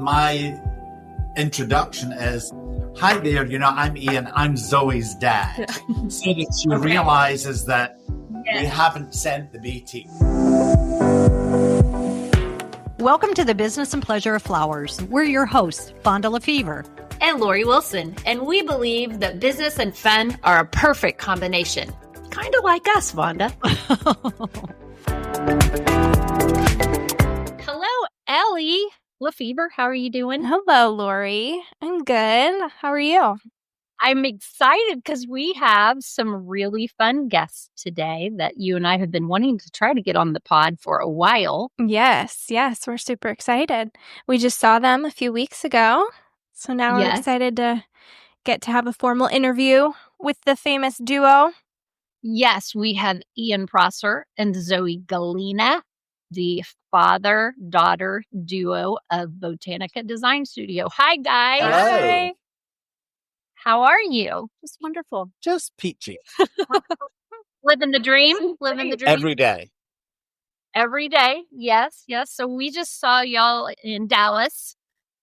My introduction is, hi there, I'm Ian, I'm Zoe's dad. So that she realizes that we haven't sent the BT. Welcome to the Business and Pleasure of Flowers. We're your hosts, Fonda Lefevre and Lori Wilson, and we believe that business and fun are a perfect combination. Kind of like us, Fonda. Hello, Ellie Lefevre. How are you doing? Hello, Lori. I'm good. How are you? I'm excited because we have some really fun guests today that you and I have been wanting to try to get on the pod for a while. Yes. We're super excited. We just saw them a few weeks ago. So now we're excited to get to have a formal interview with the famous duo. Yes, we have Ian Prosser and Zoe Gallina, the father-daughter duo of Botanica Design Studio. Hi, guys. Hello. Hi. How are you? Just wonderful. Just peachy. Living the dream. Every day. Every day. Yes. So we just saw y'all in Dallas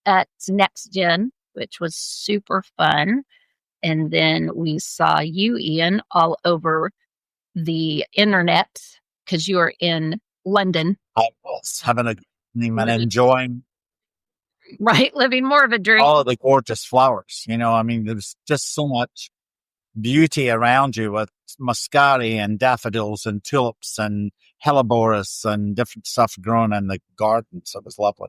at Next Gen, which was super fun. And then we saw you, Ian, all over the internet because you were in London. I was having a good evening and enjoying. Right, living more of a dream. All of the gorgeous flowers. There's just so much beauty around you with muscari and daffodils and tulips and helleborus and different stuff growing in the garden. So it was lovely.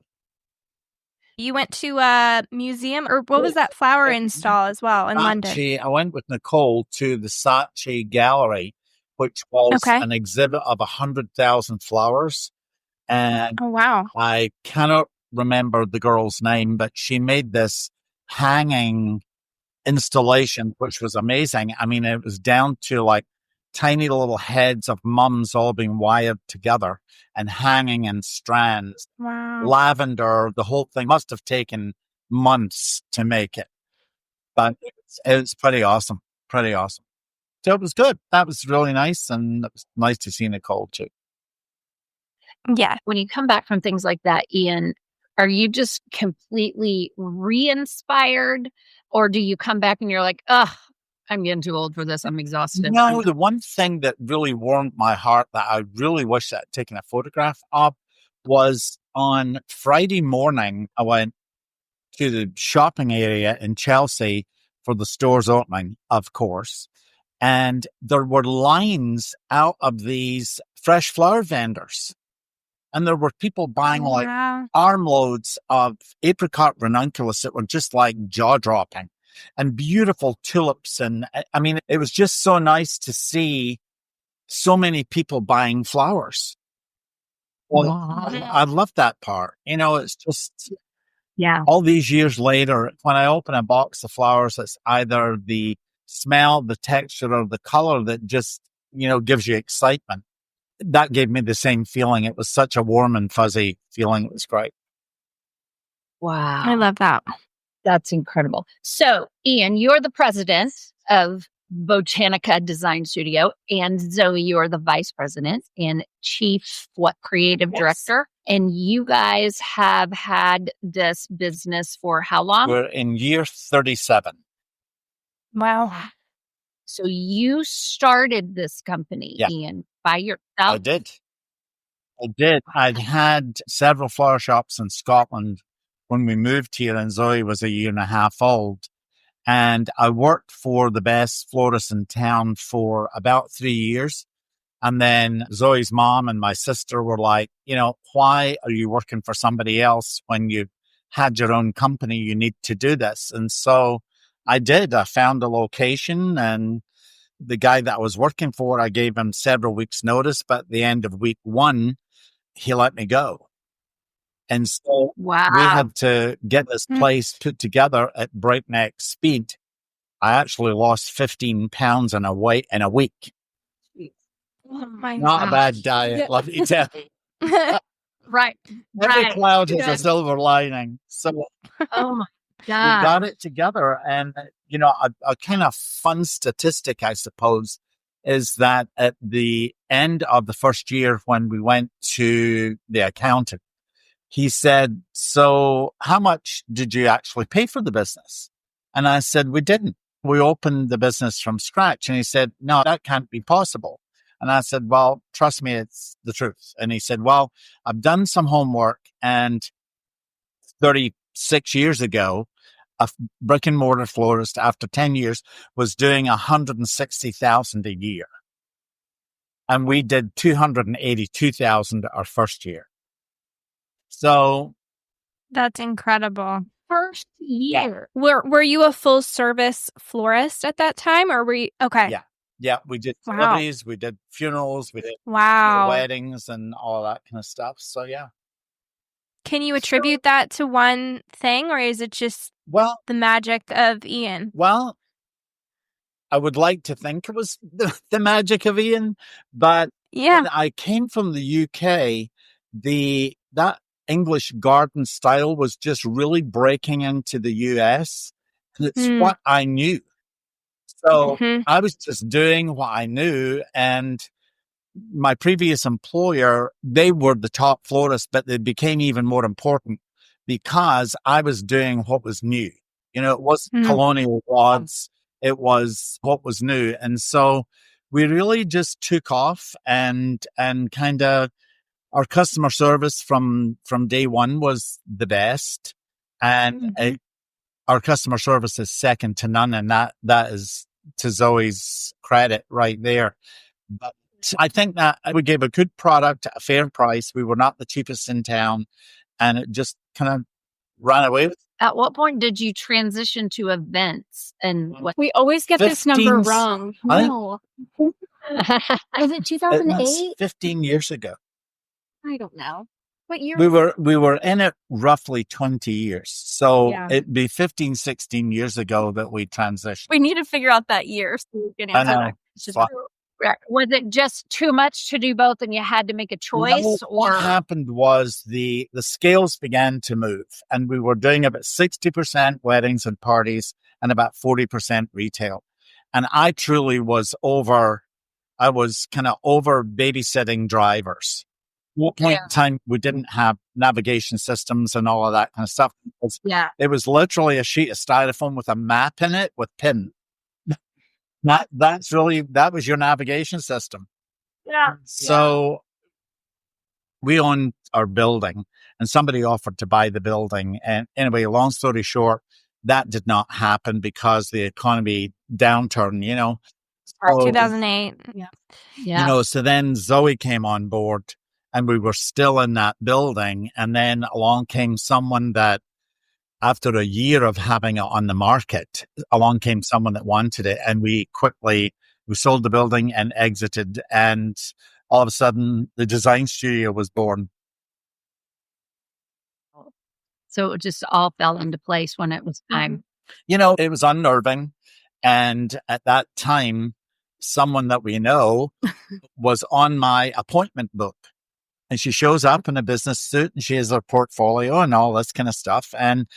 You went to a museum, or what was that flower install as well in London? I went with Nicole to the Saatchi Gallery, which was an exhibit of 100,000 flowers. And oh, wow. I cannot remember the girl's name, but she made this hanging installation, which was amazing. It was down to like tiny little heads of mums all being wired together and hanging in strands. Wow. Lavender, the whole thing must have taken months to make it. But it's pretty awesome. So it was good. That was really nice. And it was nice to see Nicole too. Yeah. When you come back from things like that, Ian, are you just completely re-inspired? Or do you come back and you're like, I'm getting too old for this. I'm exhausted. No, the one thing that really warmed my heart that I really wish I'd taken a photograph of was on Friday morning, I went to the shopping area in Chelsea for the store's opening, of course. And there were lines out of these fresh flower vendors. And there were people buying armloads of apricot ranunculus that were just like jaw-dropping and beautiful tulips. And it was just so nice to see so many people buying flowers. Well, I love that part. It's just all these years later, when I open a box of flowers, it's either the smell, the texture, or the color that just, gives you excitement. That gave me the same feeling. It was such a warm and fuzzy feeling. It was great. Wow. I love that. That's incredible. So, Ian, you're the president of Botanica Design Studio, and Zoe, you're the vice president and chief creative director. And you guys have had this business for how long? We're in year 37. Wow. So you started this company, Ian, by yourself? I did. I'd had several flower shops in Scotland when we moved here, and Zoe was a year and a half old. And I worked for the best florist in town for about 3 years. And then Zoe's mom and my sister were like, why are you working for somebody else when you had your own company? You need to do this. And so I did. I found a location, and the guy that I was working for, I gave him several weeks notice, but at the end of week 1, he let me go. And so we had to get this place put together at breakneck speed. I actually lost 15 pounds in a week. Oh my Not a bad diet, let me tell you. Right. Every cloud has a silver lining. So oh my we God. got it together. And, a kind of fun statistic, I suppose, is that at the end of the first year when we went to the accountant, he said, so how much did you actually pay for the business? And I said, we didn't. We opened the business from scratch. And he said, no, that can't be possible. And I said, well, trust me, it's the truth. And he said, well, I've done some homework, and 36 years ago, a brick and mortar florist after 10 years was doing 160,000 a year. And we did 282,000 our first year. So that's incredible. First year. Yeah. Were you a full service florist at that time, or were you okay? Yeah. We did deliveries, we did funerals, we did weddings and all that kind of stuff. So yeah. Can you attribute that to one thing, or is it just the magic of Ian? Well, I would like to think it was the magic of Ian, but when I came from the UK, that English garden style was just really breaking into the US. And it's what I knew. So I was just doing what I knew. And my previous employer, they were the top florist, but they became even more important because I was doing what was new. You know, it wasn't colonial rods. It was what was new. And so we really just took off, and kind of our customer service from day one was the best. And our customer service is second to none. And that is to Zoe's credit right there. But I think that we gave a good product at a fair price. We were not the cheapest in town, and it just kind of ran away with. At what point did you transition to events? And what? We always get this number wrong. No. Was it 2008? 15 years ago. I don't know. What year? We were in it roughly 20 years. So it'd be 15, 16 years ago that we transitioned. We need to figure out that year so we can answer that. Was it just too much to do both and you had to make a choice? No, what happened was the scales began to move, and we were doing about 60% weddings and parties and about 40% retail. And I truly was kind of over babysitting drivers. At what point in time, we didn't have navigation systems and all of that kind of stuff. It was literally a sheet of styrofoam with a map in it with pins. That was your navigation system. Yeah. So we owned our building, and somebody offered to buy the building. And anyway, long story short, that did not happen because the economy downturn, you know. So, 2008. Yeah. You know, so then Zoe came on board, and we were still in that building. And then along came someone that, after a year of having it on the market, along came someone that wanted it, and we sold the building and exited, and all of a sudden the design studio was born. So it just all fell into place when it was time. You know, it was unnerving. And at that time, someone that we know was on my appointment book. And she shows up in a business suit, and she has her portfolio and all this kind of stuff. And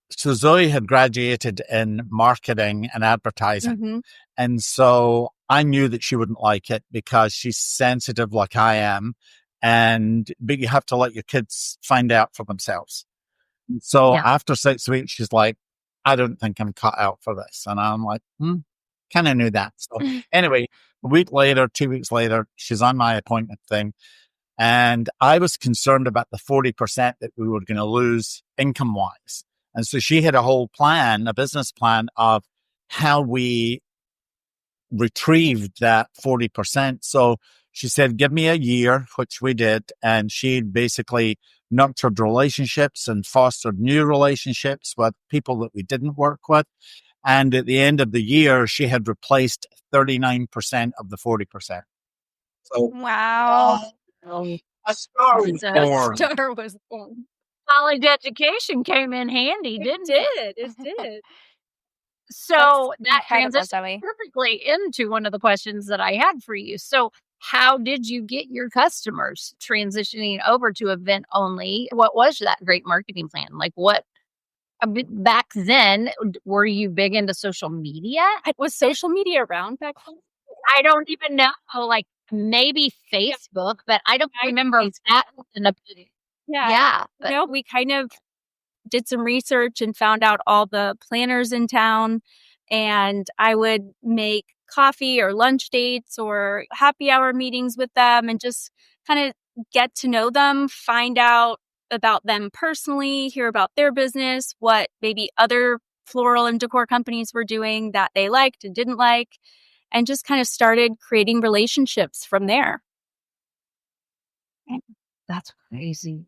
so Zoe had graduated in marketing and advertising. And so I knew that she wouldn't like it because she's sensitive like I am. But you have to let your kids find out for themselves. So after 6 weeks, she's like, I don't think I'm cut out for this. And I'm like, kind of knew that. So anyway, a week later, 2 weeks later, she's on my appointment thing. And I was concerned about the 40% that we were going to lose income wise. And so she had a whole plan, a business plan of how we retrieved that 40%. So she said, give me a year, which we did. And she basically nurtured relationships and fostered new relationships with people that we didn't work with. And at the end of the year, she had replaced 39% of the 40%. So, wow. A star was born. Star was born. College education came in handy, didn't it? It did. So that transitioned perfectly into one of the questions that I had for you. So how did you get your customers transitioning over to event only? What was that great marketing plan? Like back then, were you big into social media? Was social media around back then? I don't even know. Like maybe Facebook, but I don't remember that. Yeah. We kind of did some research and found out all the planners in town, and I would make coffee or lunch dates or happy hour meetings with them and just kind of get to know them, find out about them personally, hear about their business, what maybe other floral and decor companies were doing that they liked and didn't like, and just kind of started creating relationships from there. That's crazy.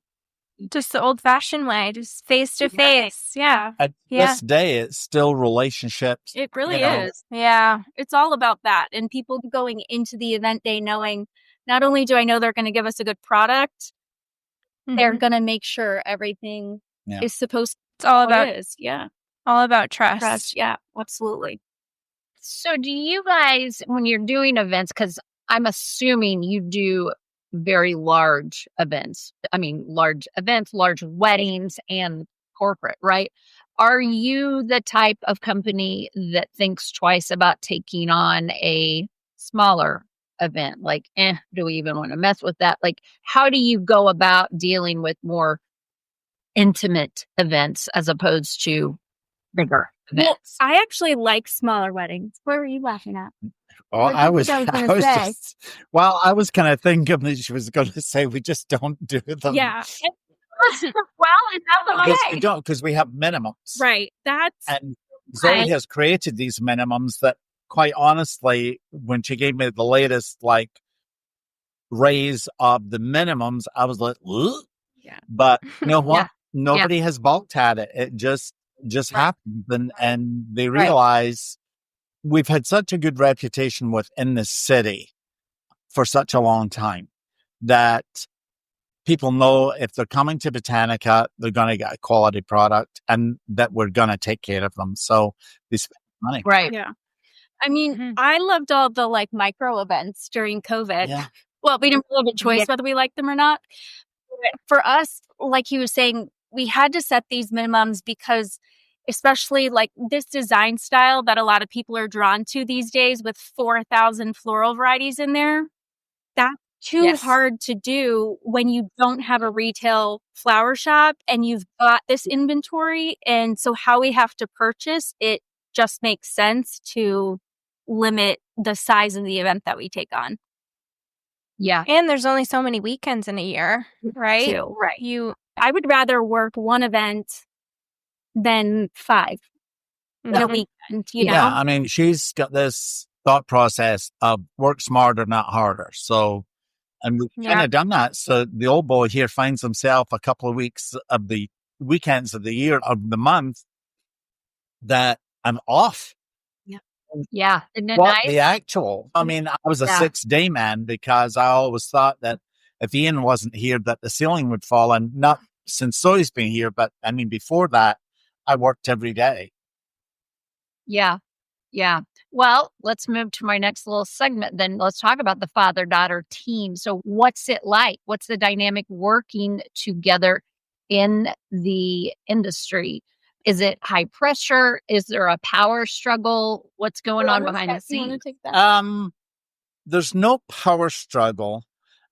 Just the old-fashioned way, just face to face. Yeah. At this day, it's still relationships. It really is. Yeah. It's all about that. And people going into the event day knowing not only do I know they're going to give us a good product, they're going to make sure everything is supposed to. It's all about it is. Yeah. All about trust. Yeah, absolutely. So do you guys, when you're doing events, because I'm assuming you do very large events. I mean, large events, large weddings, and corporate, right? Are you the type of company that thinks twice about taking on a smaller event? Like, do we even want to mess with that? Like, how do you go about dealing with more intimate events as opposed to bigger events? Well, I actually like smaller weddings. What were you laughing at? Oh, I was kind of thinking that she was going to say we just don't do them. Yeah. Well, and that's okay. Because we have minimums. Right. And Zoe has created these minimums that, quite honestly, when she gave me the latest raise of the minimums, I was like, ugh. Yeah. But you know what? Nobody has balked at it. It just happened, and they realize we've had such a good reputation within the city for such a long time that people know if they're coming to Botanica, they're going to get a quality product and that we're going to take care of them. So they spend money. Right. Yeah. I mean, I loved all the micro events during COVID. Yeah. Well, we didn't really have a choice whether we liked them or not. But for us, like he was saying, we had to set these minimums because especially this design style that a lot of people are drawn to these days with 4,000 floral varieties in there. That's too hard to do when you don't have a retail flower shop and you've got this inventory. And so how we have to purchase, it just makes sense to limit the size of the event that we take on. Yeah. And there's only so many weekends in a year, right? Right. I would rather work one event than 5 in a weekend, you know? Yeah, I mean, she's got this thought process of work smarter, not harder. So, and we've kind of done that. So the old boy here finds himself a couple of weeks of the weekends of the year, of the month, that I'm off. Yeah. Isn't it What nice? the actual? I mean, I was a 6-day man because I always thought that if Ian wasn't here, that the ceiling would fall. And not since Zoe's been here, but I mean, before that, I worked every day. Yeah. Yeah. Well, let's move to my next little segment. Then let's talk about the father-daughter team. So what's it like? What's the dynamic working together in the industry? Is it high pressure? Is there a power struggle? What's going on behind the scenes? There's no power struggle.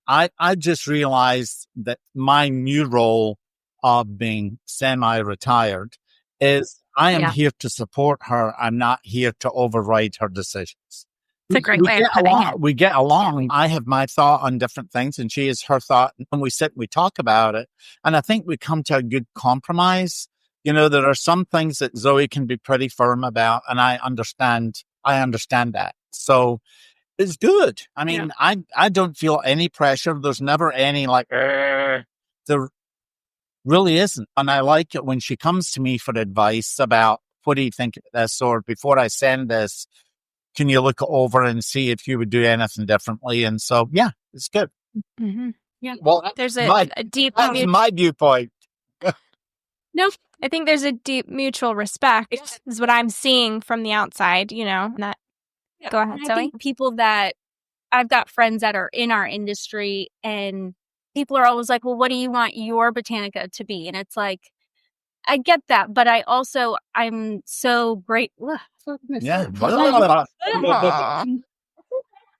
I just realized that my new role of being semi-retired is I am here to support her. I'm not here to override her decisions. It's a great way of putting it. We get along. I have my thought on different things and she has her thought, and we sit and we talk about it. And I think we come to a good compromise. You know, there are some things that Zoe can be pretty firm about, and I understand that. So it's good. I mean, I don't feel any pressure. There's never any there really isn't. And I like it when she comes to me for advice about, what do you think of this? Or before I send this, can you look over and see if you would do anything differently? And so, yeah, it's good. Mm-hmm. Yeah. Well, there's a deep... That's my viewpoint. No, I think there's a deep mutual respect is what I'm seeing from the outside, you know. Go ahead, Zoe. I think people that I've got friends that are in our industry and people are always like, well, what do you want your Botanica to be? And it's like, I get that, but I'm so great. Yeah.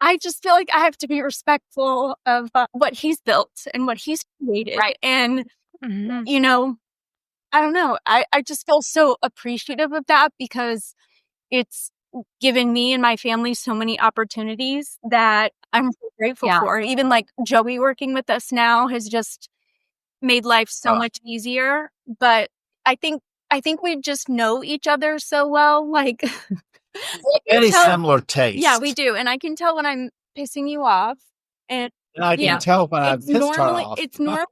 I just feel like I have to be respectful of what he's built and what he's created. Right. And, you know, I don't know. I just feel so appreciative of that because it's given me and my family so many opportunities that I'm so grateful for. Even like Joey working with us now has just made life so much easier. But I think we just know each other so well. Like very similar taste. Yeah, we do. And I can tell when I'm pissing you off. And I can tell when I've pissed her off. It's normally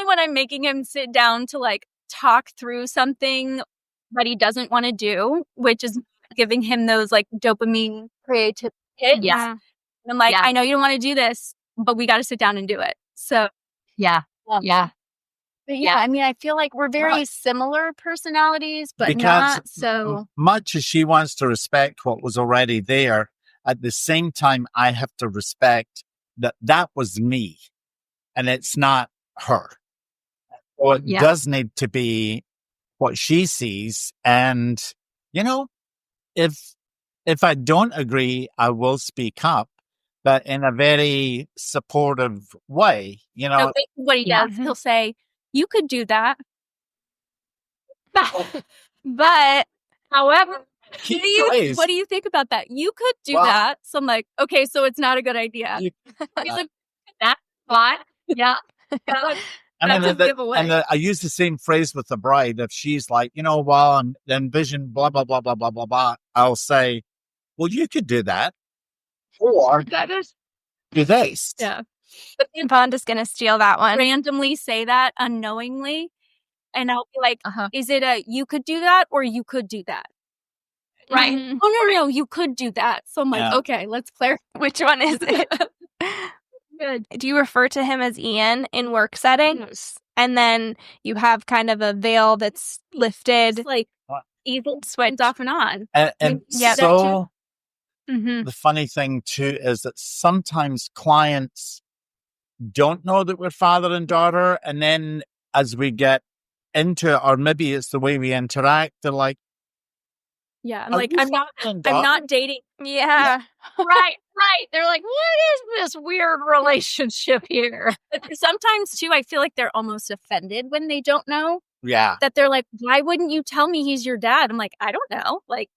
when I'm making him sit down to like talk through something that he doesn't want to do, which is giving him those like dopamine creative hits. Yeah. And I'm like, I know you don't want to do this, but we got to sit down and do it. So But I mean, I feel like we're very similar personalities, but because not so much as she wants to respect what was already there, at the same time, I have to respect that was me and it's not her. So it does need to be what she sees. And, you know, if I don't agree, I will speak up, but in a very supportive way, you know. So what he does, he'll say, you could do that. But however, what do you think about that? You could do that. So I'm like, okay, so it's not a good idea. He's like, that's fine. Yeah. That's a giveaway. And I use the same phrase with the bride. If she's like, you know, well, envision blah, blah, blah, blah, blah, blah, blah, I'll say, well, you could do that. Or that is do this. Yeah. But then Vonda's going to steal that one. Randomly say that unknowingly. And I'll be like, is it you could do that or you could do that? Right. Mm-hmm. Oh, no, you could do that. So I'm like, okay, let's clarify. Which one is it? Good. Do you refer to him as Ian in work settings? Yes. And then you have kind of a veil that's lifted. It's like evil switch off and on. And so the funny thing too is that sometimes clients don't know that we're father and daughter. And then as we get into, or maybe it's the way we interact, they're like, I'm like, I'm not dating. Yeah. Right. They're like, what is this weird relationship here? But sometimes too, I feel like they're almost offended when they don't know. Yeah. That they're like, why wouldn't you tell me he's your dad? I'm like, I don't know. Like,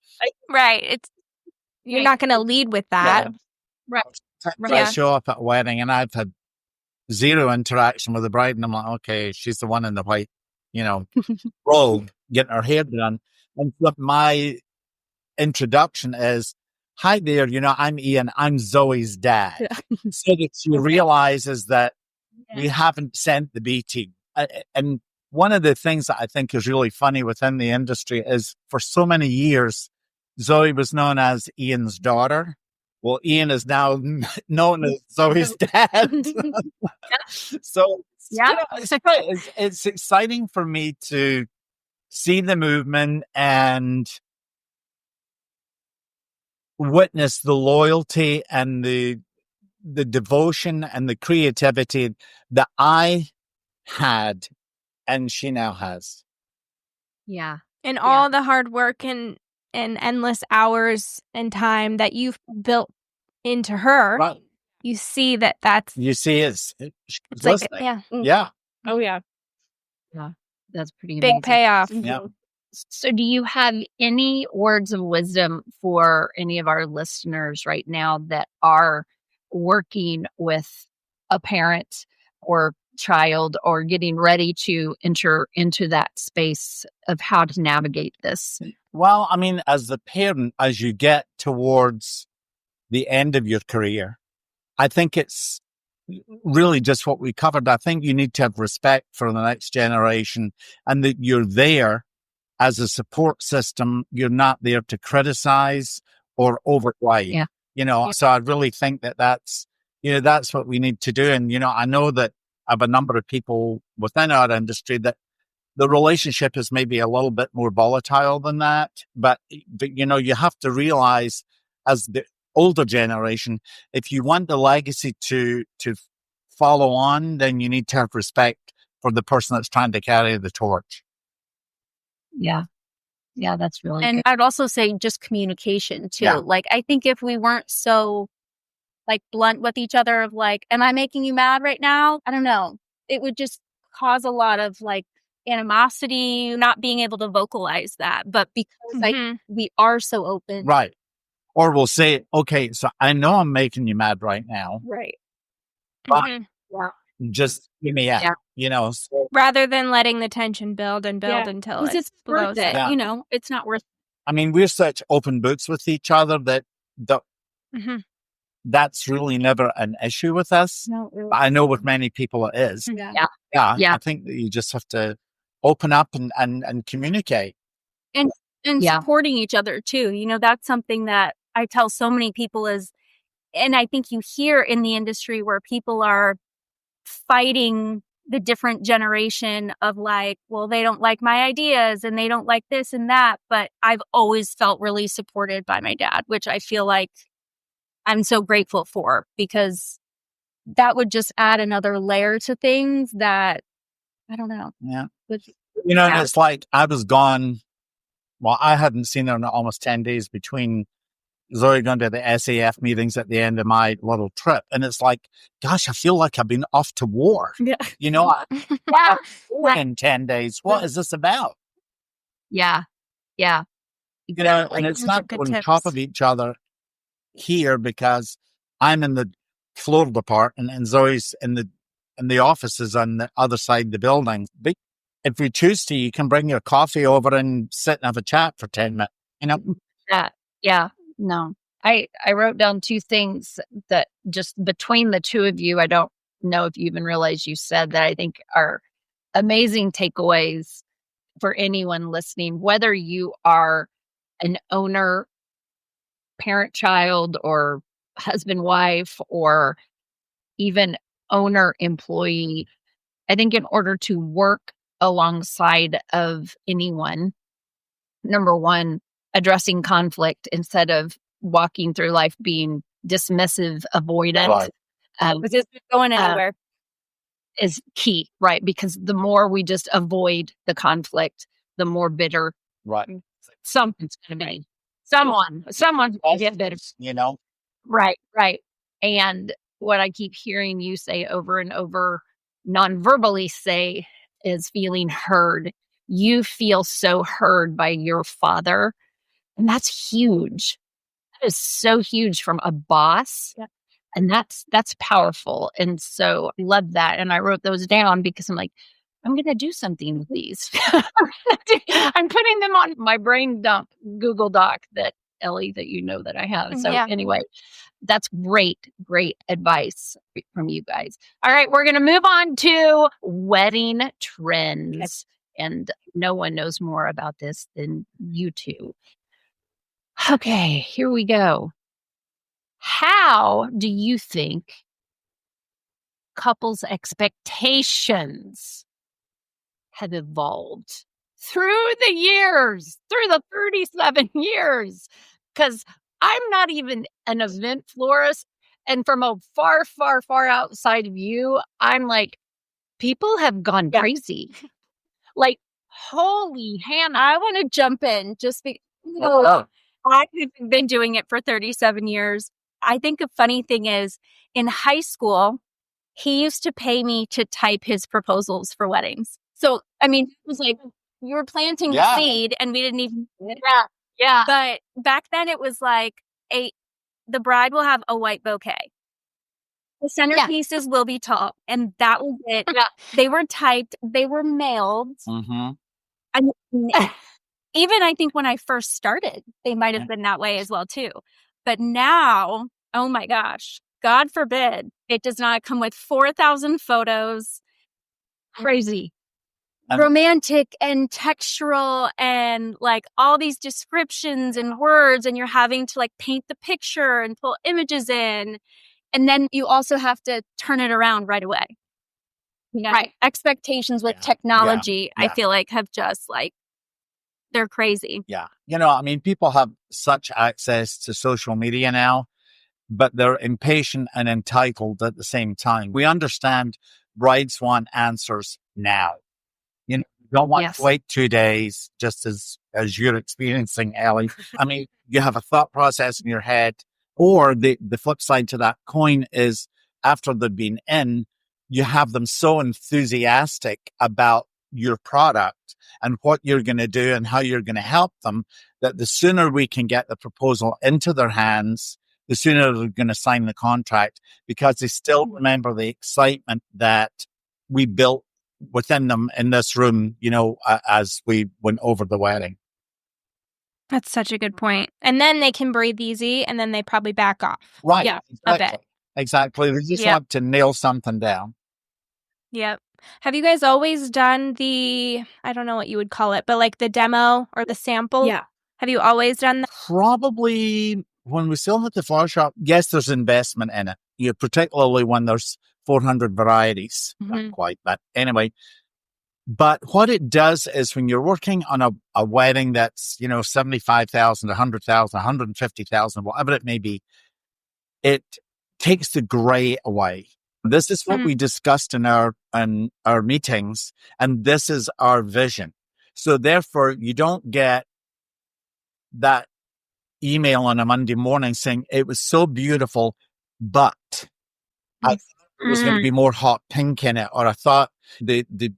you're not going to lead with that. Right. I show up at a wedding and I've had zero interaction with the bride, and I'm like, okay, she's the one in the white, you know, robe getting her hair done. And my introduction is, hi there, you know, I'm Ian, I'm Zoe's dad. So that she realizes that we haven't sent the B team. And one of the things that I think is really funny within the industry is for so many years, Zoe was known as Ian's daughter. Well, Ian is now known as Zoe's dad. So it's exciting for me to see the movement and witness the loyalty and the devotion and the creativity that I had and she now has. Yeah. And all the hard work and endless hours and time that you've built into her, right. You see that's... You see it's like, yeah. Oh, yeah. Yeah. That's pretty big amazing. payoff. Yeah. So do you have any words of wisdom for any of our listeners right now that are working with a parent or child or getting ready to enter into that space of how to navigate this? Well, I mean, as the parent, as you get towards the end of your career, I think it's really just what we covered. I think you need to have respect for the next generation and that you're there as a support system. You're not there to criticize or override. Yeah. You know, so I really think that's what we need to do. And, you know, I know that I have a number of people within our industry that the relationship is maybe a little bit more volatile than that. But you know, you have to realize as the older generation, if you want the legacy to follow on, then you need to have respect for the person that's trying to carry the torch. Yeah. Yeah, that's really And good. I'd also say just communication too. Yeah. Like, I think if we weren't so like blunt with each other of like, am I making you mad right now? I don't know. It would just cause a lot of like animosity, not being able to vocalize that. But because we are so open. Right. Or we'll say, okay, so I know I'm making you mad right now. Right. But Yeah. just give me out. Yeah. You know, so, Rather than letting the tension build and build until it it's blows worth it. up. You know, it's not worth it. I mean, we're such open books with each other that that's really never an issue with us. No, really. I know with many people it is. Yeah. I think that you just have to open up and communicate. And supporting each other too. You know, that's something that I tell so many people is, and I think you hear in the industry where people are fighting the different generation of like, well, they don't like my ideas and they don't like this and that. But I've always felt really supported by my dad, which I feel like I'm so grateful for, because that would just add another layer to things that, I don't know. Yeah. You know, and it's like I was gone. Well, I hadn't seen her in almost 10 days between Zoe going to the SAF meetings at the end of my little trip. And it's like, gosh, I feel like I've been off to war. Yeah. You know, in 10 days. What is this about? Yeah. Yeah. You know, and it's not on top of each other here because I'm in the Florida part and Zoe's in the offices on the other side of the building. But if you choose to, you can bring your coffee over and sit and have a chat for 10 minutes. You know? Yeah. No. I wrote down two things that just between the two of you, I don't know if you even realize you said that I think are amazing takeaways for anyone listening, whether you are an owner, parent, child, or husband, wife, or even owner, employee. I think in order to work alongside of anyone, number one, addressing conflict instead of walking through life being dismissive, avoidant. This isn't going anywhere. Is key, right? Because the more we just avoid the conflict, the more bitter. Right. Something's going to be. Someone's going to get bitter. You know? Right. And what I keep hearing you say over and over, non-verbally say, is feeling heard. You feel so heard by your father. And that's huge. That is so huge from a boss. Yeah. And that's powerful. And so I love that. And I wrote those down because I'm like, I'm going to do something with these. I'm putting them on my brain dump Google Doc that Ellie, that you know that I have. So anyway, that's great advice from you guys. All right, we're going to move on to wedding trends. And no one knows more about this than you two. Okay, here we go. How do you think couples' expectations have evolved through the years, through the 37 years? Because I'm not even an event florist. And from a far, far, far outside of you, I'm like, people have gone crazy. Like, holy Hannah. I want to jump in just because I've been doing it for 37 years. I think a funny thing is, in high school, he used to pay me to type his proposals for weddings. So, I mean, it was like, you were planting the seed and we didn't even. Yeah. But back then it was like the bride will have a white bouquet. The centerpieces will be tall. And that was it. Yeah. They were typed. They were mailed. Mm-hmm. I mean, even I think when I first started, they might have been that way as well too. But now, oh my gosh, God forbid, it does not come with 4,000 photos. Crazy. Romantic and textural and like all these descriptions and words, and you're having to like paint the picture and pull images in. And then you also have to turn it around right away. You know, expectations with technology, I feel like have just like, they're crazy. Yeah. You know, I mean, people have such access to social media now, but they're impatient and entitled at the same time. We understand brides want answers now. You know, don't want to wait 2 days, just as you're experiencing, Ellie. I mean, you have a thought process in your head, or the flip side to that coin is after they've been in, you have them so enthusiastic about your product and what you're going to do and how you're going to help them that the sooner we can get the proposal into their hands, the sooner they're going to sign the contract, because they still remember the excitement that we built within them in this room, as we went over the wedding. That's such a good point. And then they can breathe easy, and then they probably back off. Right. Yeah, exactly. a bit. Exactly. They just want to nail something down. Yep. Have you guys always done I don't know what you would call it, but like the demo or the sample? Yeah. Have you always done that? Probably when we still had the flower shop, yes, there's investment in it. Particularly when there's 400 varieties. Not quite, but anyway. But what it does is when you're working on a wedding that's, 75,000, 100,000, 150,000, whatever it may be, it takes the gray away. This is what we discussed in our meetings, and this is our vision. So therefore, you don't get that email on a Monday morning saying it was so beautiful, but I thought there was going to be more hot pink in it, or I thought the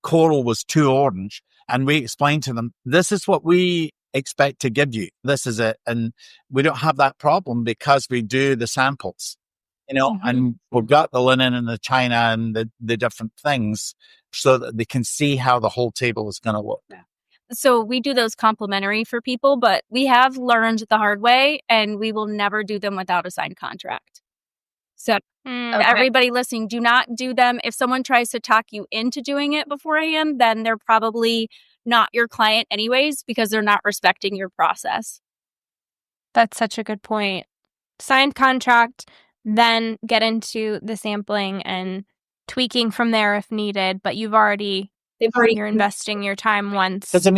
coral was too orange. And we explained to them, this is what we expect to give you. This is it. And we don't have that problem because we do the samples, and we've got the linen and the china and the different things so that they can see how the whole table is going to look. So we do those complimentary for people, but we have learned the hard way, and we will never do them without a signed contract. So everybody listening, do not do them. If someone tries to talk you into doing it beforehand, then they're probably not your client anyways, because they're not respecting your process. That's such a good point. Signed contract, then get into the sampling and tweaking from there if needed, but you're investing your time once. Because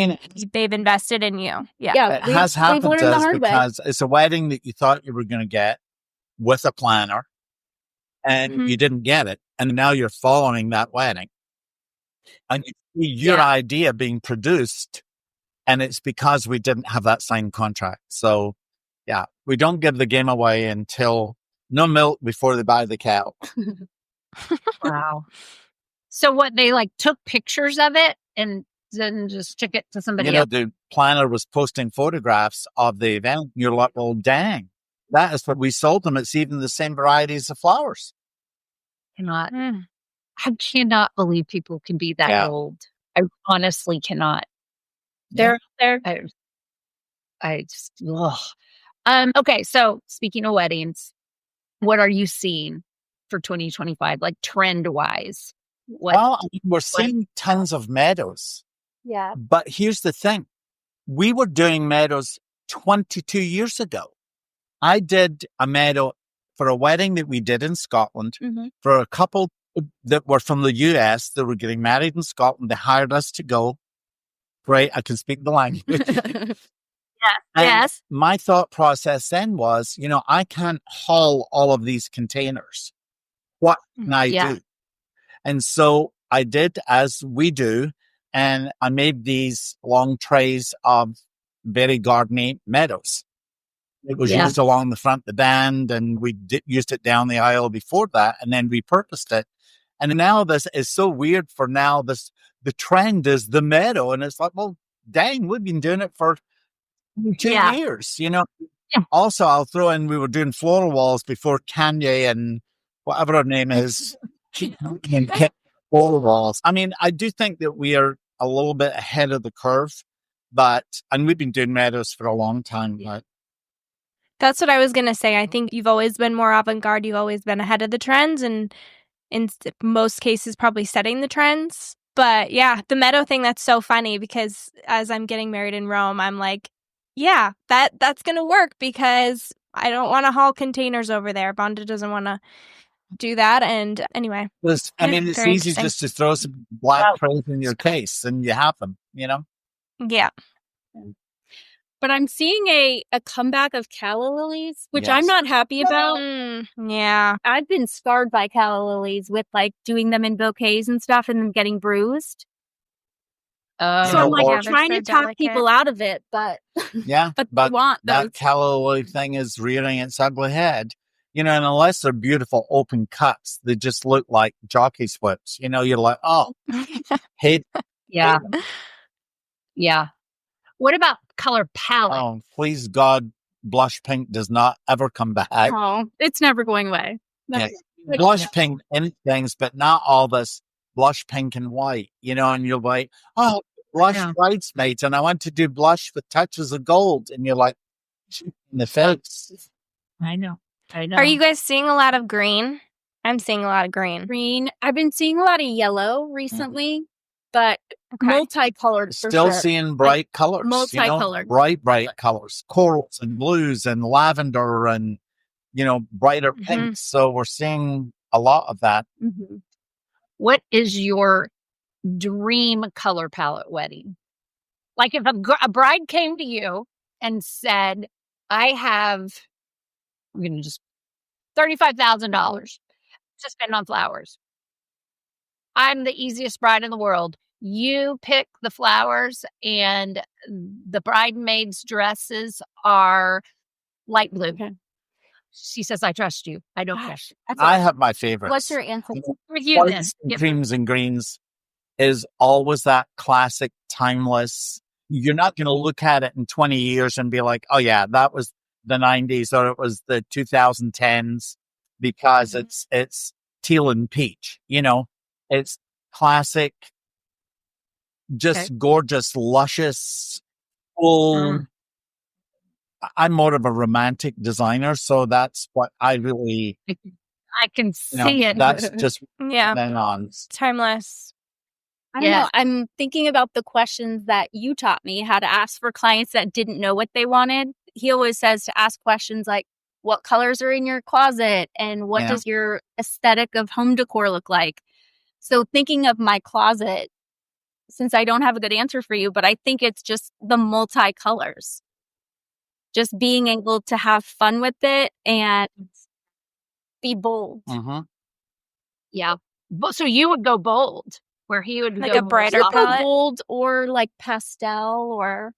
they've invested in you. It has happened to us because it's a wedding that you thought you were going to get with a planner, and you didn't get it, and now you're following that wedding, and you see your idea being produced, and it's because we didn't have that signed contract. So, we don't give the game away until no milk before they buy the cow. Wow. So what, they took pictures of it and then just took it to somebody else? The planner was posting photographs of the event. You're like, well, dang, that is what we sold them. It's even the same varieties of flowers. I cannot believe people can be that old. I honestly cannot. They're I just, okay. So speaking of weddings, what are you seeing for 2025, trend wise? We're seeing tons of meadows. Yeah. But here's the thing. We were doing meadows 22 years ago. I did a meadow for a wedding that we did in Scotland for a couple that were from the US. They were getting married in Scotland. They hired us to go. Great. I can speak the language. Yes. My thought process then was, I can't haul all of these containers. What can I do? And so I did as we do, and I made these long trays of very gardeny meadows. It was used along the front of the band, and we used it down the aisle before that, and then repurposed it. And now this is so weird for now. The trend is the meadow, and it's like, well, dang, we've been doing it for 2 years, Also, I'll throw in, we were doing floral walls before Kanye and whatever her name is. Floral walls. I do think that we are a little bit ahead of the curve, and we've been doing meadows for a long time. But that's what I was going to say. I think you've always been more avant-garde. You've always been ahead of the trends, and in most cases, probably setting the trends. But the meadow thing, that's so funny because as I'm getting married in Rome, I'm like, that's going to work because I don't want to haul containers over there. Bonda doesn't want to do that. And anyway. It's easy just to throw some black trays in your case and you have them, Yeah. But I'm seeing a comeback of calla lilies, which I'm not happy about. Yeah. I've been scarred by calla lilies with doing them in bouquets and stuff and them getting bruised. Oh, So I'm like or- trying to talk people out of it, but yeah, but they want those. that calloway thing is rearing its ugly head. And unless they're beautiful open cuts, they just look like jockey slips. You're like, oh, hate. yeah. Yeah. What about color palette? Oh, please God, blush pink does not ever come back. Oh, it's never going away. Yeah. Blush pink in things, but not all this blush pink and white, and you're like, oh, blush bridesmaids, and I want to do blush with touches of gold. And you're like, in the face. I know. Are you guys seeing a lot of green? I'm seeing a lot of green. Green. I've been seeing a lot of yellow recently, but multicolored for Still sure. seeing bright colors. Multicolored. Bright colors. Corals and blues and lavender and, brighter pinks. So we're seeing a lot of that. Mm-hmm. What is your dream color palette wedding? Like if a bride came to you and said, I'm going to just $35,000 to spend on flowers. I'm the easiest bride in the world. You pick the flowers and the bridesmaids' dresses are light blue. Okay. She says, I trust you. I don't care. I have my favorites. What's your answer? With you then. Creams and greens is always that classic, timeless. You're not going to look at it in 20 years and be like, oh yeah, that was the 90s or it was the 2010s because it's teal and peach. It's classic, just gorgeous, luscious, full. I'm more of a romantic designer, so that's what I really. I can see it. That's just then on timeless. I don't know. I'm thinking about the questions that you taught me how to ask for clients that didn't know what they wanted. He always says to ask questions like, what colors are in your closet? And what does your aesthetic of home decor look like? So thinking of my closet, since I don't have a good answer for you, but I think it's just the multicolors. Just being able to have fun with it and be bold. Mm-hmm. Yeah. So you would go bold, where he would like go a brighter palette, bold or like pastel or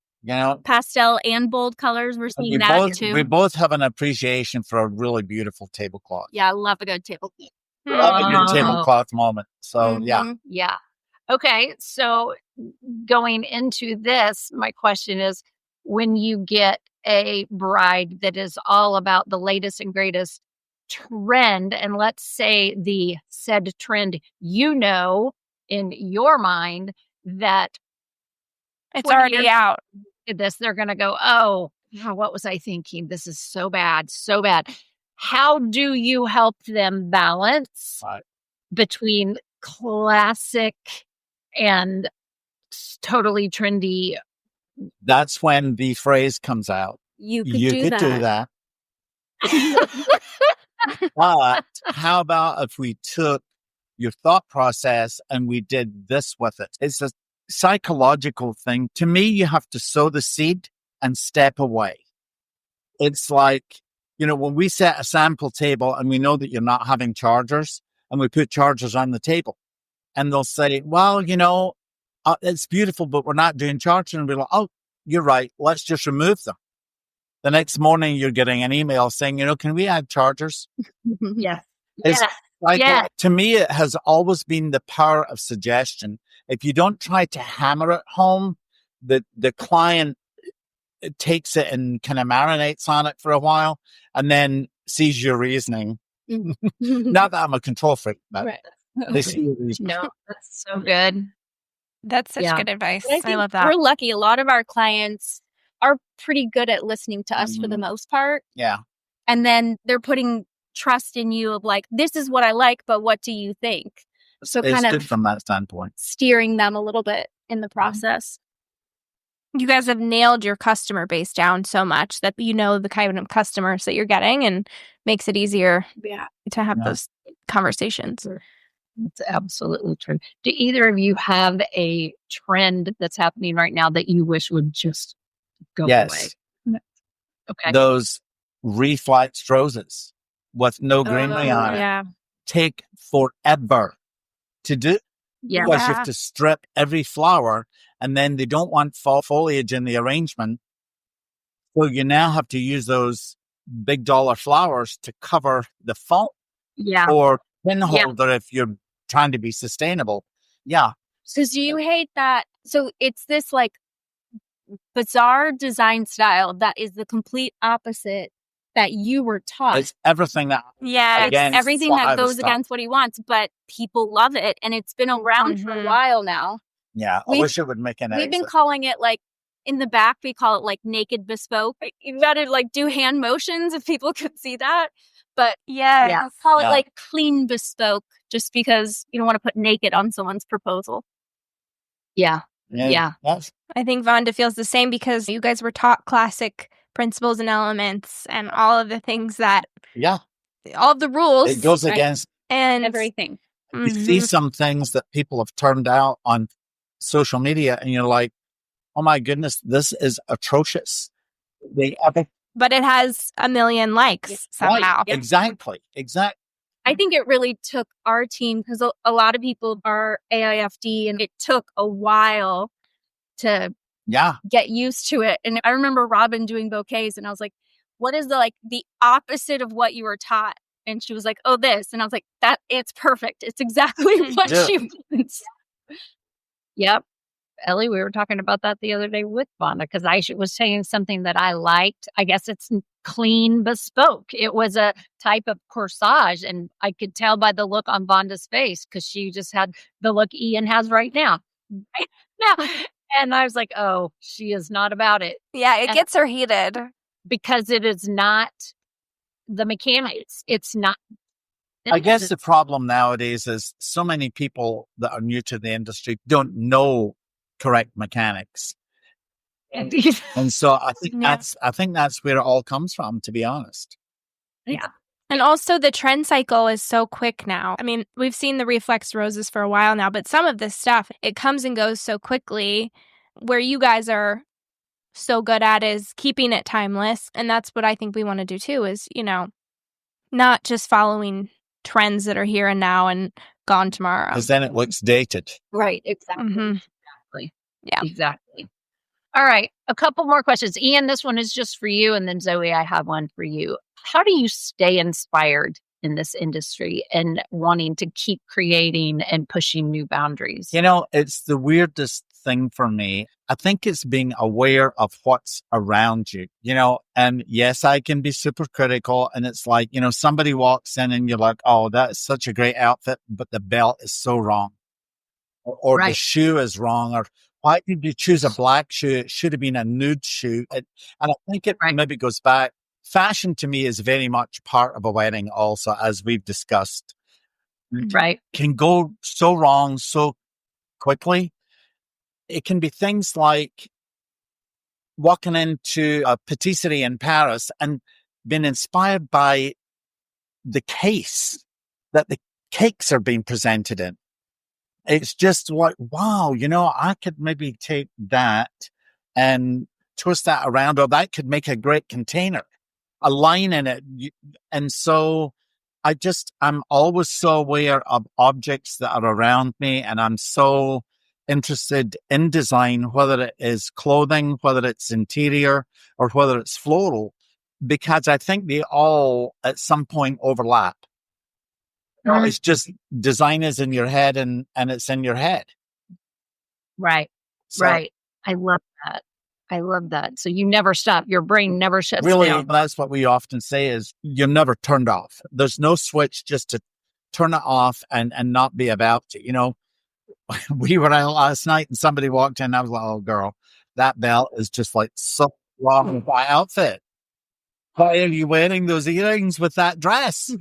pastel and bold colors. We're seeing that too. We both have an appreciation for a really beautiful tablecloth. Yeah, I love a good tablecloth. Love a good tablecloth moment. So yeah. Okay. So going into this, my question is, when you get a bride that is all about the latest and greatest trend, and let's say the said trend, in your mind that it's already out. They're going to go, oh, what was I thinking? This is so bad, so bad. How do you help them balance between classic and totally trendy? That's when the phrase comes out. You could do that. But how about if we took your thought process and we did this with it? It's a psychological thing. To me, you have to sow the seed and step away. It's like, when we set a sample table and we know that you're not having chargers and we put chargers on the table and they'll say, well, it's beautiful, but we're not doing chargers. And we're like, oh, you're right. Let's just remove them. The next morning, you're getting an email saying, can we add chargers? Yes. To me, it has always been the power of suggestion. If you don't try to hammer it home, the client takes it and kind of marinates on it for a while and then sees your reasoning. Not that I'm a control freak, but they see your reasoning. No, that's so good. That's such good advice. I love that. We're lucky. A lot of our clients are pretty good at listening to us for the most part. Yeah. And then they're putting trust in you of like, this is what I like, but what do you think? So it's kind good of from that standpoint. Steering them a little bit in the process. You guys have nailed your customer base down so much that the kind of customers that you're getting and makes it easier to have those conversations. That's absolutely true. Do either of you have a trend that's happening right now that you wish would just go away? Okay. Those reflexed roses with no greenery on it take forever to do. Yeah. Because you have to strip every flower, and then they don't want fall foliage in the arrangement. So you now have to use those big dollar flowers to cover the foam Yeah. or pin Yeah. holder if you're trying to be sustainable. Yeah. So do you hate that? So it's this like bizarre design style that is the complete opposite that you were taught. It's everything that Yeah. against Everything what I that was goes taught. against what he wants, but people love it, and it's been around for a while now. Yeah, I We've- wish it would make an We've been exit. calling it like in the back, we call it like naked bespoke. Like, you gotta like do hand motions if people could see that. But Yeah. call it Yeah. like clean bespoke, just because you don't want to put naked on someone's proposal. Yeah. Yeah. That's, I think Vonda feels the same because you guys were taught classic principles and elements and all of the things that, yeah. all of the rules. It goes Right. against, and Everything. you see some things that people have turned out on social media and you're like, oh my goodness, this is atrocious. But it has a million likes somehow. Right, exactly. I think it really took our team, because a lot of people are AIFD, and it took a while to Yeah. get used to it. And I remember Robin doing bouquets, and I was like, what is the opposite of what you were taught? And she was like, oh, this. And I was like, it's perfect. It's exactly what Yeah. she wants. Yep. Ellie, we were talking about that the other day with Vonda because I was saying something that I liked. I guess it's clean bespoke. It was a type of corsage, and I could tell by the look on Vonda's face because she just had the look Ian has right now. Right now. And I was like, oh, she is not about it. Yeah, it gets her heated. Because it is not the mechanics. It's not. I guess the problem nowadays is so many people that are new to the industry don't know correct mechanics. And so I think that's where it all comes from, to be honest. Yeah. And also the trend cycle is so quick now. I mean, we've seen the reflex roses for a while now, but some of this stuff, it comes and goes so quickly. Where you guys are so good at is keeping it timeless. And that's what I think we want to do too, is, not just following trends that are here and now and gone tomorrow. Because then it looks dated. Right. Exactly. Exactly. Yeah. Exactly. All right. A couple more questions. Ian, this one is just for you. And then Zoe, I have one for you. How do you stay inspired in this industry and wanting to keep creating and pushing new boundaries? It's the weirdest thing for me. I think it's being aware of what's around you, and yes, I can be super critical. And it's like, somebody walks in and you're like, oh, that is such a great outfit, but the belt is so wrong. Or Right. the shoe is wrong. Or why did you choose a black shoe? It should have been a nude shoe. And I think it maybe goes back. Fashion to me is very much part of a wedding also, as we've discussed. Right. Can go so wrong so quickly. It can be things like walking into a patisserie in Paris and being inspired by the case that the cakes are being presented in. It's just like, wow, I could maybe take that and twist that around, or that could make a great container, a line in it. And so I'm always so aware of objects that are around me, and I'm so interested in design, whether it is clothing, whether it's interior, or whether it's floral, because I think they all at some point overlap. It's just design is in your head and it's in your head. Right. So right. I love that. So you never stop. Your brain never shuts really, down. that's what we often say is you're never turned off. There's no switch just to turn it off and not be about it. We were out last night and somebody walked in. I was like, oh, girl, that belt is just like so wrong with my outfit. Why are you wearing those earrings with that dress?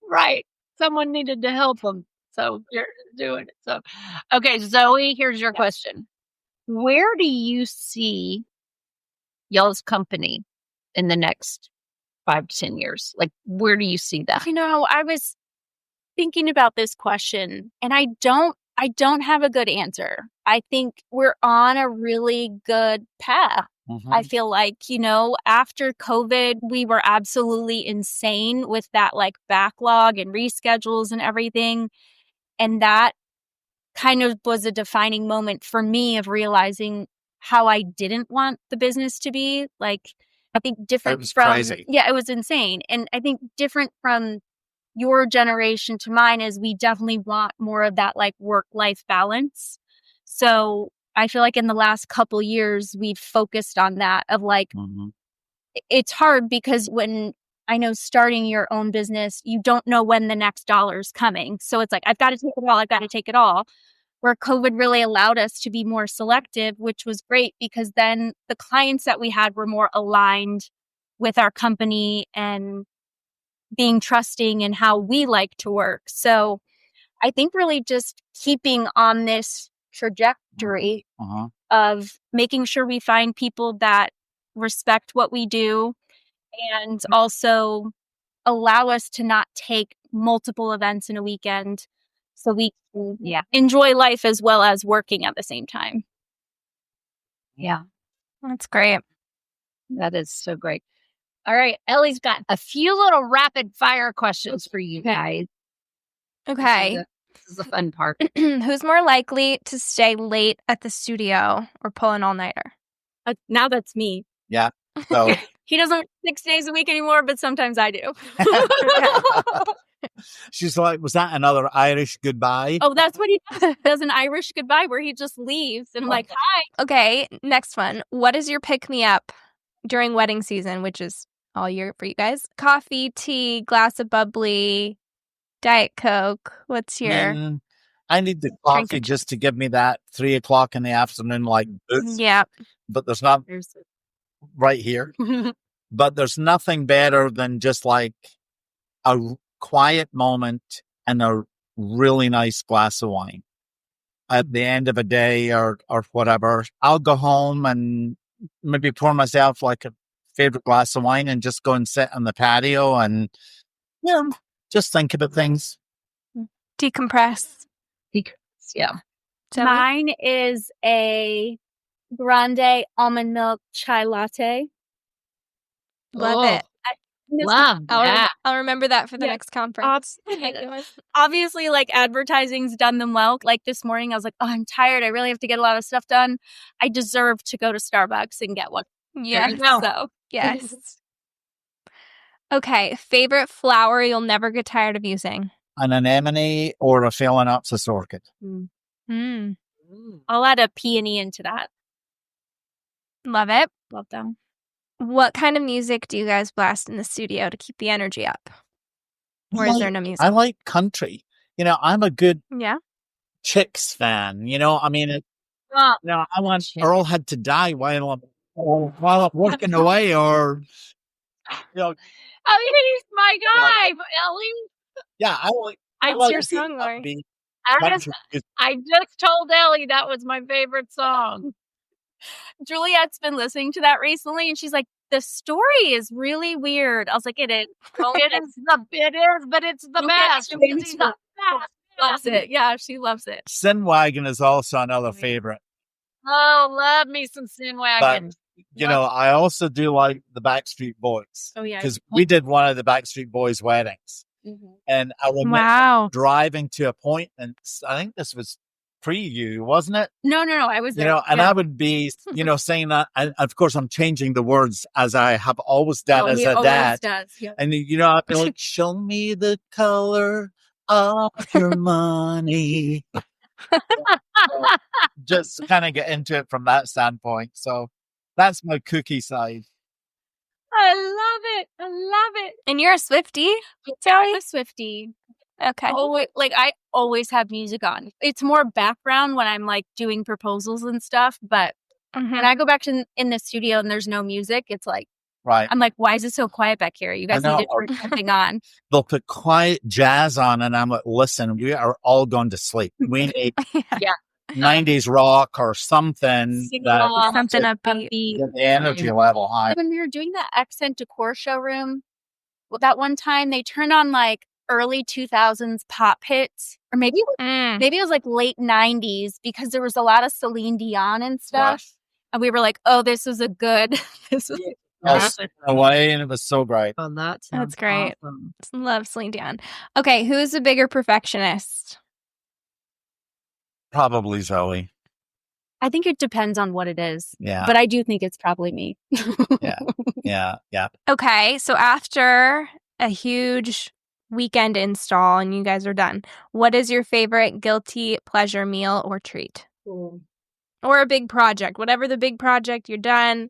Right. Someone needed to help them. So you're doing it. So, okay, Zoe, here's your question. Where do you see y'all's company in the next 5 to 10 years? Like, where do you see that? I was thinking about this question, and I don't have a good answer. I think we're on a really good path. Mm-hmm. I feel like, after COVID, we were absolutely insane with that like backlog and reschedules and everything. And that kind of was a defining moment for me of realizing how I didn't want the business to be. Like, I think different It was from, crazy. yeah, it was insane. And I think different from your generation to mine is we definitely want more of that like work-life balance. So I feel like in the last couple years, we've focused on that of like, it's hard because when I know starting your own business, you don't know when the next dollar is coming. So it's like, I've got to take it all. I've got to take it all. Where COVID really allowed us to be more selective, which was great because then the clients that we had were more aligned with our company and being trusting in how we like to work. So I think really just keeping on this trajectory of making sure we find people that respect what we do and also allow us to not take multiple events in a weekend so we can enjoy life as well as working at the same time. Yeah, That's great. that is so great. All right, Ellie's got a few little rapid fire questions for you guys. Okay. This is the fun part. Who's more likely to stay late at the studio or pull an all-nighter? Now that's me. Yeah. So He doesn't work 6 days a week anymore, but sometimes I do. she's like, was that another Irish goodbye? Oh, that's what he does. Does an Irish goodbye where he just leaves and I'm like, hi. Okay, next one. What is your pick-me-up during wedding season, which is all year for you guys? Coffee, tea, glass of bubbly, Diet Coke. What's your... I need the coffee just to give me that 3 o'clock in the afternoon, like boost. Yeah. But there's not right here. But there's nothing better than just like a quiet moment and a really nice glass of wine at the end of a day or whatever. I'll go home and maybe pour myself like a favorite glass of wine and just go and sit on the patio and just think about things. Decompress. Yeah. Mine is a grande almond milk chai latte. Love it. Love that. I'll remember that for the next conference. Obviously, like advertising's done them well. Like this morning, I was like, oh, I'm tired. I really have to get a lot of stuff done. I deserve to go to Starbucks and get one. Yes. So, yes. Okay. Favorite flower you'll never get tired of using? An anemone or a phalaenopsis orchid. I'll add a peony into that. Love it. Love them. What kind of music do you guys blast in the studio to keep the energy up? Or is there no music? I like country. I'm a good Yeah. Chicks fan. I mean, I want Earl Had to Die while I'm working away, or Oh, he's my guy, Ellie. Yeah, What's your song, Lori? I just told Ellie that was my favorite song. Juliet's been listening to that recently, and she's like, the story is really weird. I was like, it is. But it's the best. She loves it. Yeah, she loves it. Sin Wagon is also another favorite. Oh, love me some Sin Wagon. But, I also do like the Backstreet Boys. Oh, yeah. Because we did one of the Backstreet Boys weddings. And I remember driving to appointments. I think this was pre-you, wasn't it? No. I was there. And I would be, saying that. And of course, I'm changing the words as I have always done as a dad. Does, yeah. And, I'd be like, show me the color of your money. Just kind of get into it from that standpoint. So that's my cookie side. I love it. And you're a Swiftie? I'm a Swiftie. Okay. I always have music on. It's more background when I'm like doing proposals and stuff. But when I go back to in the studio and there's no music, it's like, right. I'm like, why is it so quiet back here? You guys need to turn something on. They'll put quiet jazz on, and I'm like, listen, we are all going to sleep. We need 90s rock or something. Something upbeat. Get the energy level high. When we were doing the Accent Decor showroom, that one time they turned on like early 2000s pop hits, or maybe it was like late 90s, because there was a lot of Celine Dion and stuff. Right. And we were like, oh, this was away, and it was so great. Oh, that's great. Awesome. Love Celine Dion. Okay, who's a bigger perfectionist? Probably Zoe. I think it depends on what it is. Yeah. But I do think it's probably me. Yeah. Okay, so after a huge weekend install and you guys are done, what is your favorite guilty pleasure meal or treat? Or a big project, whatever the big project, you're done.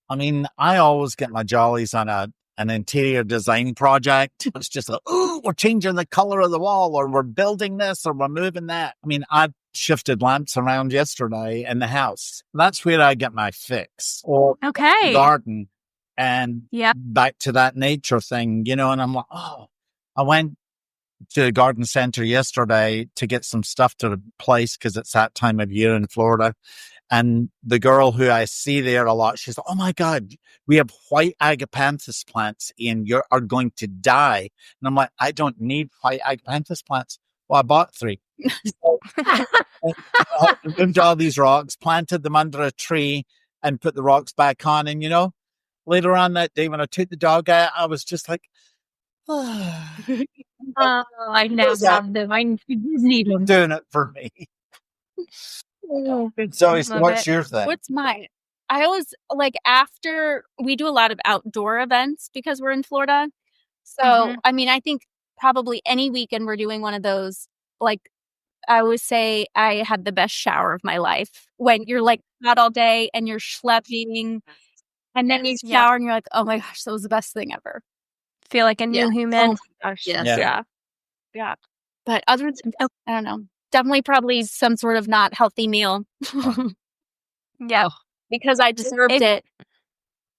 I mean, I always get my jollies on an interior design project. It's just like, oh, we're changing the color of the wall, or we're building this, or we're moving that. I mean, I shifted lamps around yesterday in the house. That's where I get my fix. Or Okay. garden and Yep. back to that nature thing, and I'm like, oh, I went to the garden center yesterday to get some stuff to the place because it's that time of year in Florida. And the girl who I see there a lot, she's like, oh my God, we have white agapanthus plants and you are going to die. And I'm like, I don't need white agapanthus plants. Well, I bought 3. I removed all these rocks, planted them under a tree and put the rocks back on. And, later on that day when I took the dog out, I was just like, Oh, I now have them. I need them. Doing it for me. So what's your thing? What's mine? I always after we do a lot of outdoor events because we're in Florida. So, I mean, I think probably any weekend we're doing one of those, I always say I had the best shower of my life when you're out all day and you're schlepping and then you shower and you're like, oh my gosh, that was the best thing ever. Feel like a new human. Oh my gosh. Yes. Yeah. But other than, I don't know. Definitely probably some sort of not healthy meal. Yeah. Because I deserved it.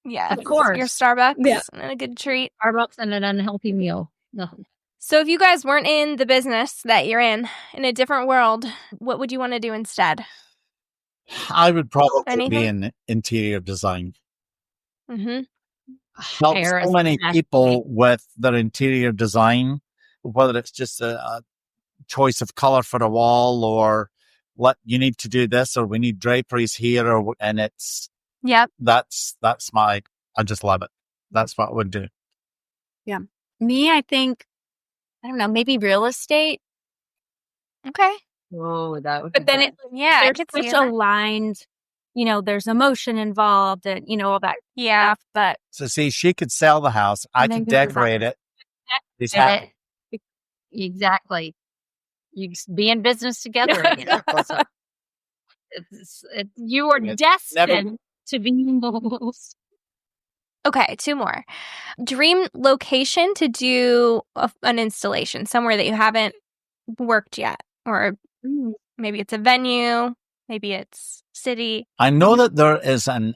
Yeah. Of course. Your Starbucks Yeah. and a good treat. Starbucks and an unhealthy meal. No. So if you guys weren't in the business that you're in a different world, what would you want to do instead? I would probably be Anything? in interior design. Mm-hmm. Help so many people with their interior design, whether it's just a choice of color for a wall or you need to do this or we need draperies here and it's that's I just love it. That's what I would do. Yeah. Me, I think, I don't know, maybe real estate. Okay. Oh, that would But then I they're could see such that. aligned, there's emotion involved and, all that stuff. But so see, she could sell the house. I could decorate it. Exactly. You be in business together. So you are destined to be involved. Okay, 2 more. Dream location to do an installation somewhere that you haven't worked yet, or maybe it's a venue, maybe it's city. I know that there is an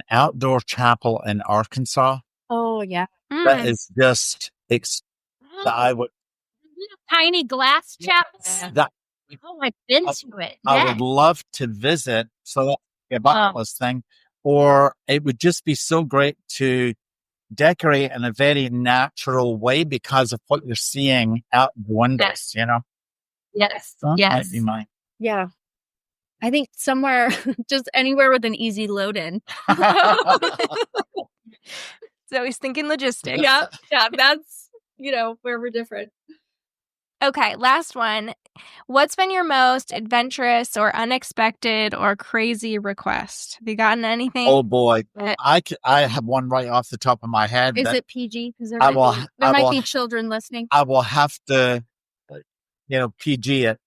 outdoor chapel in Arkansas. Oh yeah, that is just that I would tiny glass chapels. I've been to it. I would love to visit. So that's a bucket list thing. Or it would just be so great to decorate in a very natural way because of what you're seeing out the windows, Yes. So that yes. might be mine. Yeah. I think somewhere, just anywhere with an easy load in. So he's thinking logistics. Yeah. That's, where we're different. Okay, last one. What's been your most adventurous or unexpected or crazy request? Have you gotten anything? Oh boy, I have one right off the top of my head. Is it PG? Because there I might be children listening. I will have to, PG it.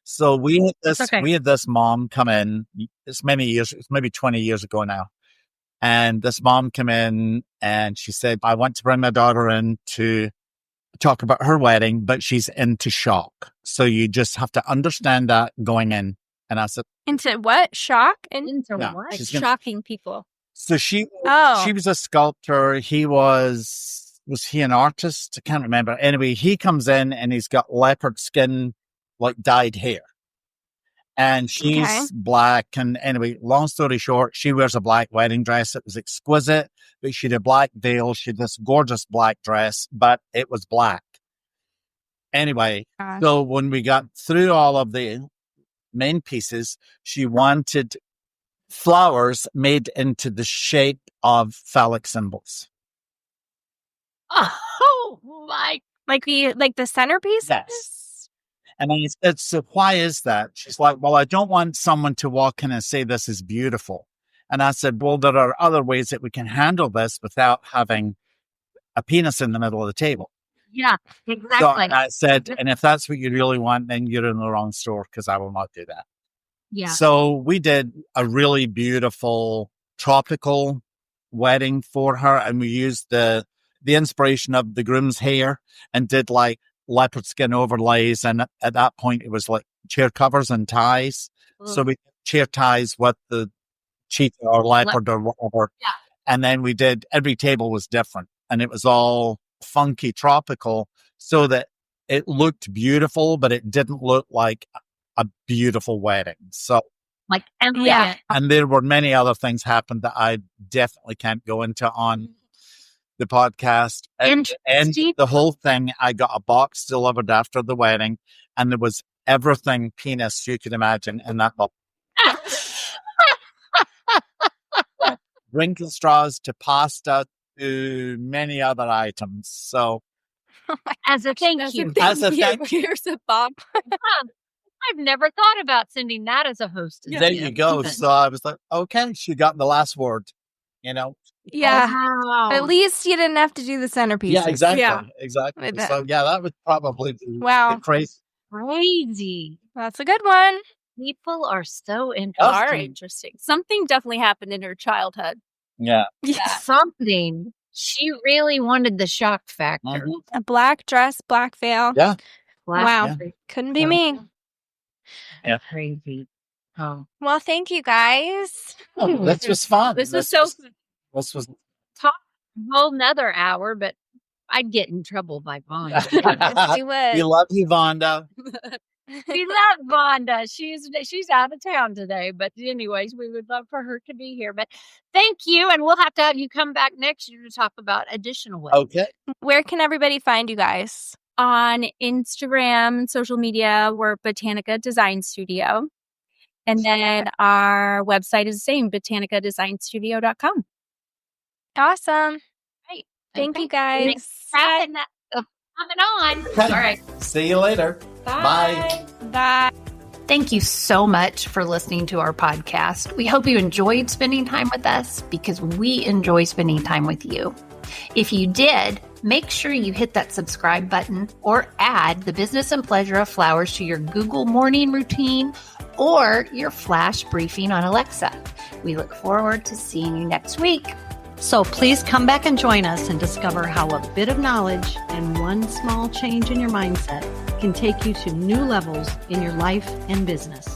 So we had this mom come in. It's maybe 20 years ago now. And this mom came in and she said, I want to bring my daughter in to talk about her wedding, but she's into shock. So you just have to understand that going in. And I said, into what? Shock? Into what? Shocking people. So she was a sculptor. Was he an artist? I can't remember. Anyway, he comes in and he's got leopard skin, dyed hair. And she's black. And anyway, long story short, she wears a black wedding dress. It was exquisite, but she had a black veil. She had this gorgeous black dress, but it was black. Anyway, so when we got through all of the main pieces, she wanted flowers made into the shape of phallic symbols. Oh my! Like the centerpiece? Yes. And I said, so why is that? She's like, well, I don't want someone to walk in and say this is beautiful. And I said, well, there are other ways that we can handle this without having a penis in the middle of the table. Yeah, So exactly. I said, and if that's what you really want, then you're in the wrong store because I will not do that. Yeah. So we did a really beautiful tropical wedding for her, and we used the inspiration of the groom's hair and did like leopard skin overlays. And at that point, it was like chair covers and ties. So we chair ties with the cheetah or leopard or whatever. Yeah. And then we did, every table was different, and it was all funky tropical so that it looked beautiful, but it didn't look like a beautiful wedding. So, like, Yeah. and there were many other things happened that I definitely can't go into on the podcast. And the whole thing, I got a box delivered after the wedding, and there was everything penis you could imagine in that box. Wrinkle straws to pasta to many other items. So, as a thank you. As a thank you. Here's a bomb. I've never thought about sending that as a hostess. There you go. So I was like, okay, she got the last word, you know? Yeah. Wow. At least you didn't have to do the centerpiece. Yeah, exactly. Yeah. Exactly. With So, yeah, that would probably be Wow. crazy. Crazy. That's a good one. People are so Are interesting. interesting. Something definitely happened in her childhood. Yeah. Yeah. Something. She really wanted the shock factor. Mhm. A black dress, black veil. Yeah. Wow. Yeah. Couldn't be me. Yeah. Crazy. Oh. Well, thank you guys. Oh, this was fun. This was so fun. This was Talk a whole nother hour, but I'd get in trouble by Vonda. Yes, you would. We love you, Vonda. We love Vonda. She's out of town today, but anyways, we would love for her to be here. But thank you, and we'll have to have you come back next year to talk about additional ways. Okay. Where can everybody find you guys? On Instagram and social media, we're Botanica Design Studio. And then our website is the same, botanicadesignstudio.com. Awesome. Right. Thank Okay. you guys. Coming on. Okay. All right. See you later. Bye. Bye. Thank you so much for listening to our podcast. We hope you enjoyed spending time with us because we enjoy spending time with you. If you did, make sure you hit that subscribe button or add the Business and Pleasure of Flowers to your Google morning routine or your flash briefing on Alexa. We look forward to seeing you next week. So please come back and join us and discover how a bit of knowledge and one small change in your mindset can take you to new levels in your life and business.